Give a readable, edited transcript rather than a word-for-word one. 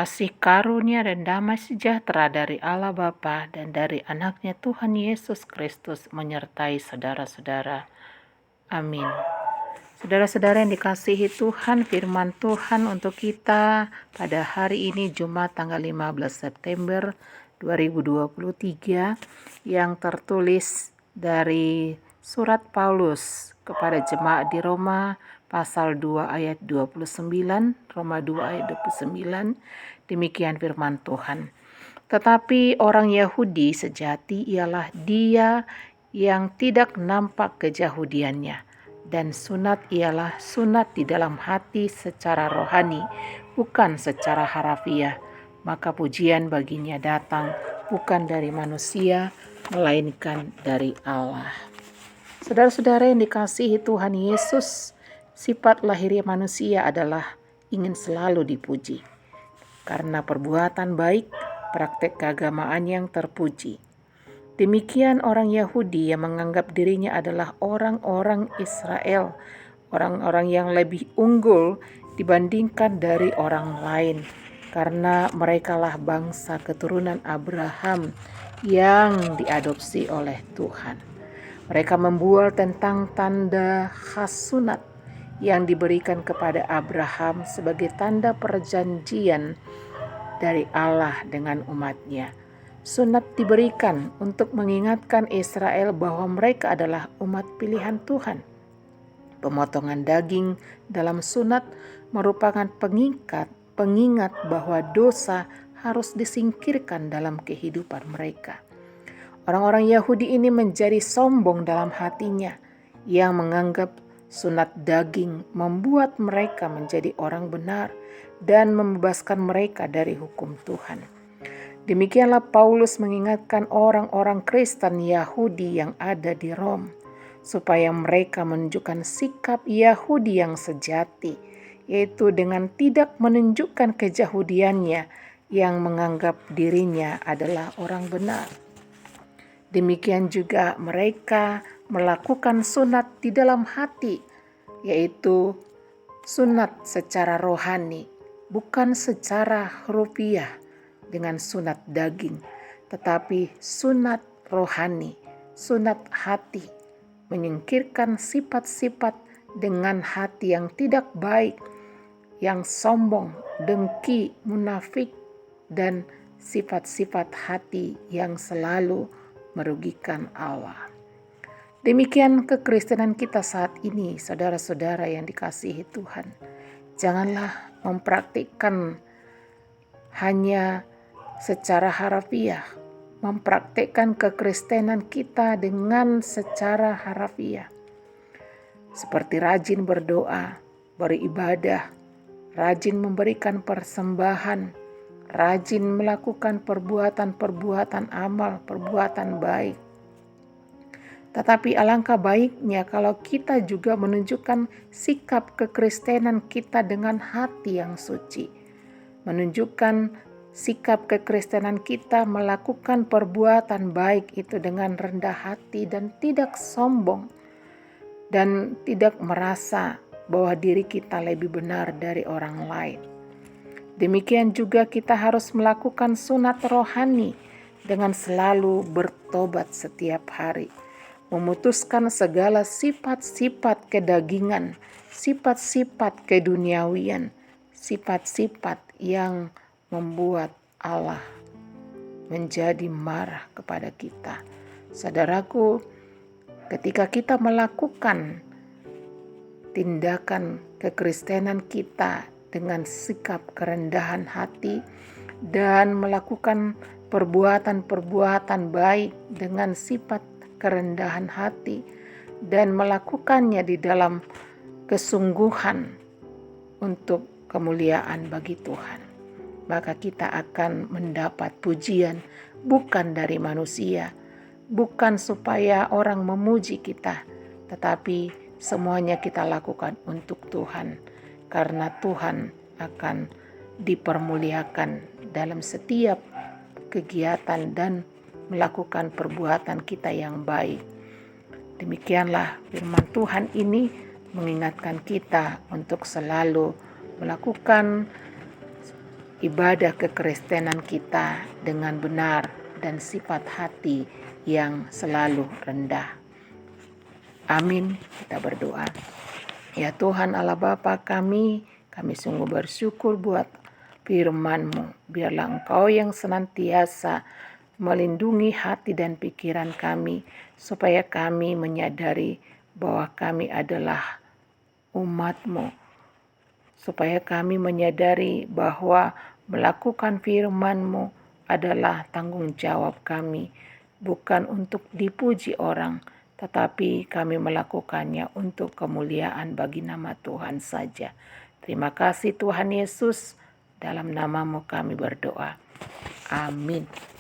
Kasih karunia dan damai sejahtera dari Allah Bapa dan dari anaknya Tuhan Yesus Kristus menyertai saudara-saudara. Amin. Saudara-saudara yang dikasihi Tuhan, firman Tuhan untuk kita pada hari ini Jumat tanggal 15 September 2023 yang tertulis dari surat Paulus kepada jemaat di Roma pasal 2 ayat 29, Roma 2 ayat 29, demikian firman Tuhan. Tetapi orang Yahudi sejati ialah dia yang tidak nampak keyahudiannya, dan sunat ialah sunat di dalam hati secara rohani, bukan secara harafiah. Maka pujian baginya datang bukan dari manusia, melainkan dari Allah. Saudara-saudara yang dikasihi Tuhan Yesus, sifat lahiriah manusia adalah ingin selalu dipuji. Karena perbuatan baik, praktek keagamaan yang terpuji. Demikian orang Yahudi yang menganggap dirinya adalah orang-orang Israel, orang-orang yang lebih unggul dibandingkan dari orang lain, karena merekalah bangsa keturunan Abraham yang diadopsi oleh Tuhan. Mereka membual tentang tanda khas sunat yang diberikan kepada Abraham sebagai tanda perjanjian dari Allah dengan umatnya. Sunat diberikan untuk mengingatkan Israel bahwa mereka adalah umat pilihan Tuhan. Pemotongan daging dalam sunat merupakan pengingat bahwa dosa harus disingkirkan dalam kehidupan mereka. Orang-orang Yahudi ini menjadi sombong dalam hatinya yang menganggap sunat daging membuat mereka menjadi orang benar dan membebaskan mereka dari hukum Tuhan. Demikianlah Paulus mengingatkan orang-orang Kristen Yahudi yang ada di Rom, supaya mereka menunjukkan sikap Yahudi yang sejati, yaitu dengan tidak menunjukkan keyahudiannya yang menganggap dirinya adalah orang benar. Demikian juga mereka melakukan sunat di dalam hati, yaitu sunat secara rohani, bukan secara rupiah dengan sunat daging, tetapi sunat rohani, sunat hati, menyingkirkan sifat-sifat dengan hati yang tidak baik, yang sombong, dengki, munafik, dan sifat-sifat hati yang selalu merugikan Allah. Demikian kekristenan kita saat ini, saudara-saudara yang dikasihi Tuhan. Janganlah mempraktikkan hanya secara harafiah, mempraktikkan kekristenan kita dengan secara harafiah. Seperti rajin berdoa, beribadah, rajin memberikan persembahan, rajin melakukan perbuatan-perbuatan amal, perbuatan baik. Tetapi alangkah baiknya kalau kita juga menunjukkan sikap kekristenan kita dengan hati yang suci. Menunjukkan sikap kekristenan kita melakukan perbuatan baik itu dengan rendah hati dan tidak sombong. Dan tidak merasa bahwa diri kita lebih benar dari orang lain. Demikian juga kita harus melakukan sunat rohani dengan selalu bertobat setiap hari. Memutuskan segala sifat-sifat kedagingan, sifat-sifat keduniawian, sifat-sifat yang membuat Allah menjadi marah kepada kita. Saudaraku, ketika kita melakukan tindakan kekristenan kita dengan sikap kerendahan hati dan melakukan perbuatan-perbuatan baik dengan sifat kerendahan hati dan melakukannya di dalam kesungguhan untuk kemuliaan bagi Tuhan, maka kita akan mendapat pujian bukan dari manusia, bukan supaya orang memuji kita, tetapi semuanya kita lakukan untuk Tuhan, karena Tuhan akan dipermuliakan dalam setiap kegiatan dan melakukan perbuatan kita yang baik. Demikianlah firman Tuhan ini mengingatkan kita untuk selalu melakukan ibadah kekristenan kita dengan benar dan sifat hati yang selalu rendah. Amin. Kita berdoa. Ya Tuhan Allah Bapa kami sungguh bersyukur buat firman-Mu. Biarlah Engkau yang senantiasa melindungi hati dan pikiran kami, supaya kami menyadari bahwa kami adalah umat-Mu, supaya kami menyadari bahwa melakukan firman-Mu adalah tanggung jawab kami, bukan untuk dipuji orang, tetapi kami melakukannya untuk kemuliaan bagi nama Tuhan saja. Terima kasih Tuhan Yesus, dalam nama-Mu kami berdoa. Amin.